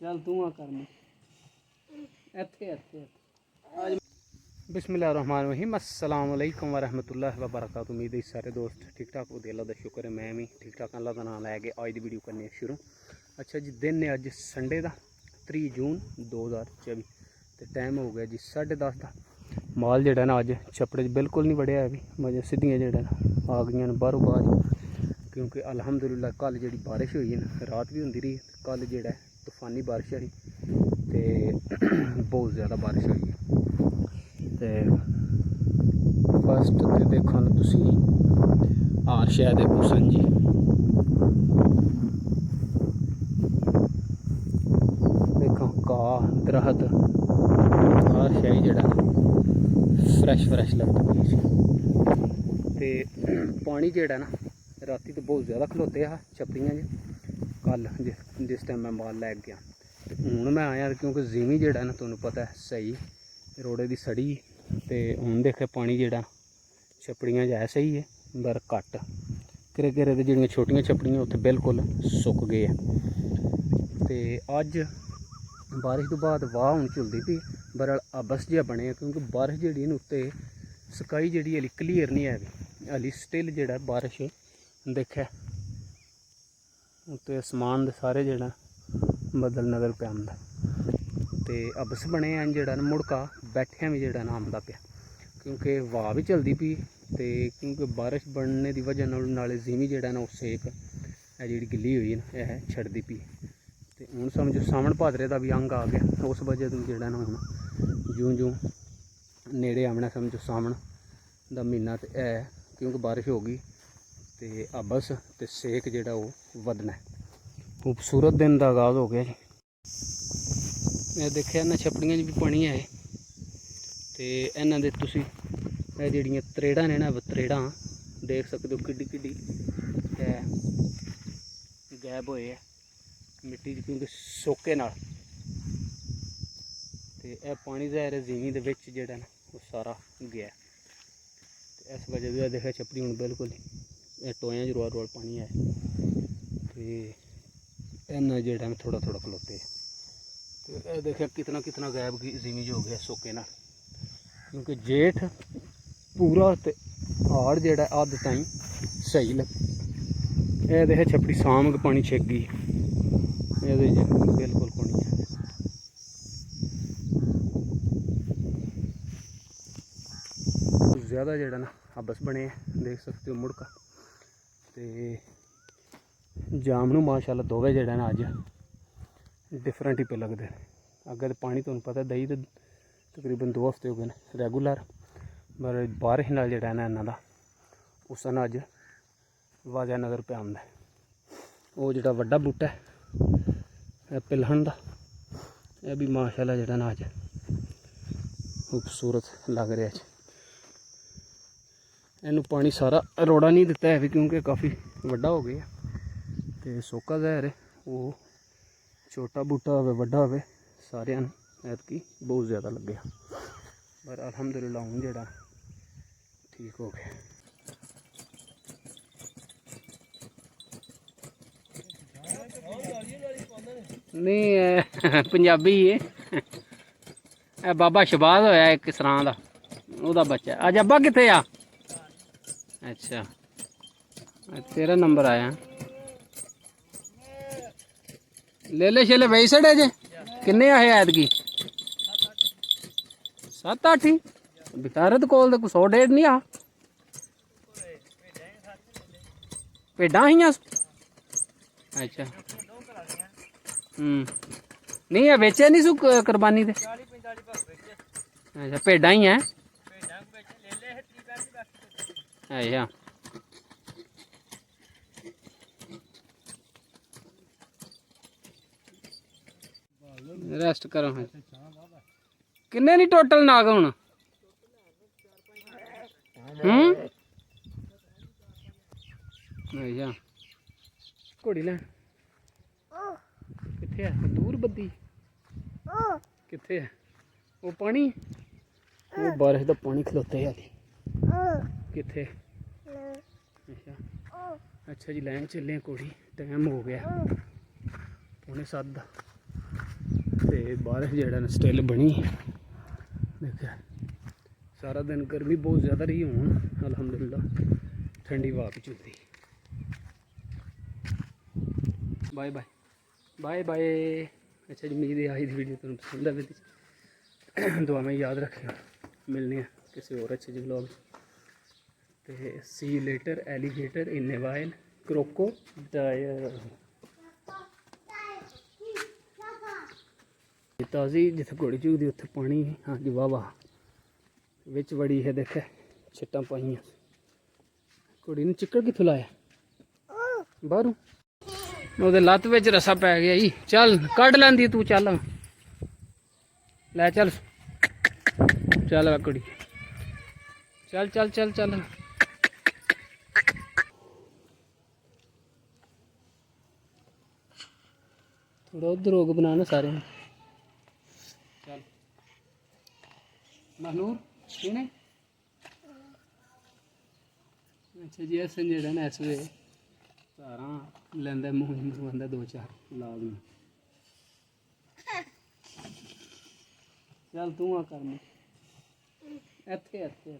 चल तू आ कर बिस्मिल्लाहिर्रहमानिर्रहीम अस्सलाम वालेकुम वरहमतुल्लाहि वबरकातुहू। उम्मीद है सारे दोस्त ठीक ठाक हो। अल्लाह का शुक्र है मैं भी ठीक ठाक। अल्लाह का नाम लैके अज की वीडियो करने शुरू। अच्छा जी, दिन है अज संडे का 3 जून 2024 तो टाइम हो गया जी 10:30 का। माल जोड़ा ना अज छपड़े बिल्कुल नहीं बढ़िया भी मजे सीधियाँ जोड़ा आ गई बाहरों बाहर, क्योंकि अलहमदुलिल्लाह कल जी बारिश हुई ना, रात भी होंगी रही। कल जोड़ा तूफानी बारिश आई तो बहुत ज़्यादा बारिश हुई है। तो फस्ट तो देखो ना तुसी हार शह दे हुसन जी, देखो घाह दरख्त हार शह जड़ा फ्रैश लगती पई सी। ते पानी जेड़ा ना राती तो बहुत ज़्यादा खलोते हा छपड़ियां च कल जिस टाइम मैं माल लैके गया। हूँ मैं आया क्योंकि जिमी जेड़ा ना तुहानू पता है सही रोड़े की सड़ी तो हूँ देखे पानी जेड़ा छपड़ियां च है सही है पर घट किरे किरे तो जिहड़ियां छोटियां छपड़ियां उत्थे बिल्कुल सुक गए। तो अज बारिश तो बाद वाह हूँ झुलदी पई पर अबस जिहा बने, क्योंकि बारिश जी उत्ते स्काई जी हली क्लीयर नहीं है, हली स्टिल जोड़ा बारिश देखे उत्ते आसमान दे सारे जोड़ा बदल नज़र पे आंदा। तो अबस बने हैं जोड़ा मुड़का बैठिया भी जोड़ा ना आंदा पाया, क्योंकि वाह भी चलती पई तो क्योंकि बारिश बनने की वजह नाल जिमी जोड़ा ना सेक है जी गिल्ली हुई ना यह छड़ती पई। तो हूँ समझो सावन भादरे का भी अंग आ गया, उस वजह तो जोड़ा ना हूँ जूं जूं नेड़े आना समझो सावन का महीना तो है, क्योंकि बारिश हो गई तो अबस तो सेक जोड़ा वो वधना है। खूबसूरत दिन का आगाज़ हो गया जी। मैं देखिया इन्होंने छपड़ियां भी पानी है तो इन्हों के तुसी जड़ियाँ त्रेड़ा ने ना त्रेड़ा देख सकते हो किड्डी गैब होए है मिट्टी, क्योंकि सोके नाल तो यह पानी जहर जिमी दे विच जेड़ा ना वो सारा गया। तो इस वजह से देखा छपड़ी हूँ बिल्कुल टोया च रोल पानी है तो इन्ना जेड़ा थोड़ा खलोते। तो यह देखा कितना गैब जिमी जो हो गया सोके ना, क्योंकि जेठ पूरा तो हाड़ जेड़ा अद्ध ताईं सही लग। यह देखा छपड़ी शाम के पानी छिक गई, ये बिल्कुल पानी ज़्यादा जोड़ा ना अबस बने देख सकते हो मुड़का। तो जामनू माशाल्लाह दोवे जोड़ा ना अज डिफरेंट ही पे लगते हैं। अगर तो पानी तुहानू पता दही तो तकरीबन 2 हफ्ते हो गए रेगूलर, पर बारिश नाल जोड़ा ना इन्हों का उस अज वाजा नज़र पे आंदा है। वो जोड़ा वड्डा बूटा है पिलहन का, यह भी माशाल्लाह जोड़ा ना अज खूबसूरत लग रहा है। इनू पानी सारा रोड़ा नहीं दिता है भी, क्योंकि काफ़ी वड्डा हो गया तो सोका जहर है वो छोटा बूटा हो वड्डा हो सारे ऐतकी बहुत ज़्यादा लगे, पर अलहमदुलिल्लाह हूँ जोड़ा ठीक हो गया। नहीं पंजाबी है बाबा शबाज होया एक सरां दा ओदा बच्चा। अज अब्बा कित्थे आ? अच्छा तेरा नंबर आया ले शेले बही सड़े जे किन्ने आए ऐतकी 7-8 ही बिकारत कोल तो 100-150 नहीं आ भेडां हियां। अच्छा नहीं है बेचे नहीं सू कुरबानी दे। अच्छा भेडां ही है। अच्छा रेस्ट करो किन्ने नहीं टोटल नाग हूँ अच्छा घोड़ी लैन कित्थे है दूर बद्दी कित्थे है वो पानी वो बारिश का पानी खलोते है कित्थे। अच्छा अच्छा जी लैन चले घोड़ी टाइम हो गया 6:45 का। ਤੇ ਬਾਰਿਸ਼ ਜਿਹੜਾ ਨਾ ਸਟਿਲ ਬਣੀ ਦੇਖਿਆ। ਸਾਰਾ ਦਿਨ गर्मी बहुत ज़्यादा रही हूँ अल्हम्दुलिल्लाह ठंडी हवा भी चलती। Bye bye bye bye. अच्छा जी मेरी आज की वीडियो तुम पसंद आए दुआ में याद रखना। मिलने हैं किसी और अच्छे जी व्लॉग। तो see you later alligator in a while crocodile. ताज़ी जिथे घोड़ी चुगदी उत्थे पानी। हाँ जी वाह वाह विच बड़ी है देखे छिट्टां पाइयां। घोड़ी ने चिक्कड़ कित्थों लाया बाहरों। ਉਹਦੇ ਲੱਤ ਵਿੱਚ रस्सा पै गया जी। चल कढ़ लैंदी तू चल लै चल चल कुड़ी चल चल चल चल। थोड़ा उधर रोग बनाना सारे चल महनूर नहीं। अच्छा जी अस जेड़ा ना इस वे धारा लैंदा मूँह आंदा 2-4 लाग में। चल तू आ कर इत्थे इत्थे